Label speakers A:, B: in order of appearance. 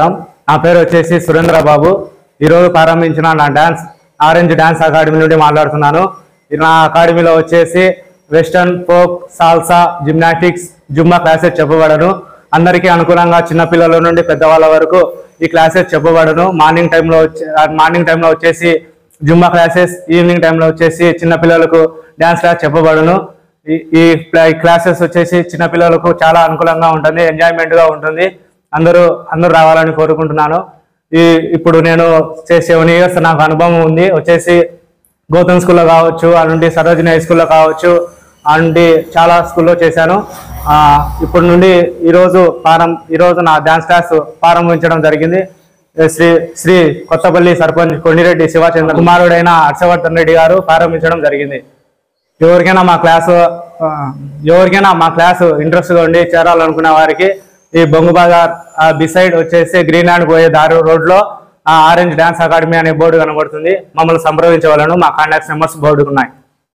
A: స్వాగతం. నా పేరు వచ్చేసి సురేంద్ర బాబు. ఈరోజు ప్రారంభించిన నా ఆరెంజ్ డాన్స్ అకాడమీ నుండి మాట్లాడుతున్నాను. నా అకాడమీలో వచ్చేసి western, folk, salsa, gymnastics, Zumba classes చెప్పబడను. అందరికీ అనుకూలంగా చిన్నపిల్లల నుండి పెద్దవాళ్ళ వరకు ఈ క్లాసెస్ చెప్పబడను. మార్నింగ్ టైంలో వచ్చేసి జుంబా క్లాసెస్, ఈవినింగ్ టైంలో వచ్చేసి చిన్నపిల్లలకు డ్యాన్స్ క్లాస్ చెప్పబడను. ఈ క్లాసెస్ వచ్చేసి చిన్నపిల్లలకు చాలా అనుకూలంగా ఉంటుంది, ఎంజాయ్మెంట్గా ఉంటుంది. అందరూ రావాలని కోరుకుంటున్నాను. ఇప్పుడు నేను 7 years నాకు అనుభవం ఉంది. వచ్చేసి గౌతమ్ స్కూల్లో కావచ్చు, అలాంటి సరోజిని హై స్కూల్లో కావచ్చు, అలాంటి చాలా స్కూల్లో చేశాను. ఇప్పుడు నుండి ఈరోజు నా డ్యాన్స్ క్లాస్ ప్రారంభించడం జరిగింది. శ్రీ కొత్తపల్లి సర్పంచ్ కొండిరెడ్డి శివచంద్ర కుమారుడైన హర్షవర్ధన్ రెడ్డి గారు ప్రారంభించడం జరిగింది. ఎవరికైనా మా క్లాసు ఇంట్రెస్ట్గా ఉండి చేరాలనుకునే వారికి ఈ బొంగు బజార్ బిసైడ్ వచ్చేసి గ్రీన్ ల్యాండ్ పోయే రోడ్లో ఆరెంజ్ డాన్స్ అకాడమీ అనే బోర్డు కనబడుతుంది. మమ్మల్ని సంప్రదించవలను. మా కాంటాక్ట్ నెంబర్స్ బోర్డుకు ఉన్నాయి.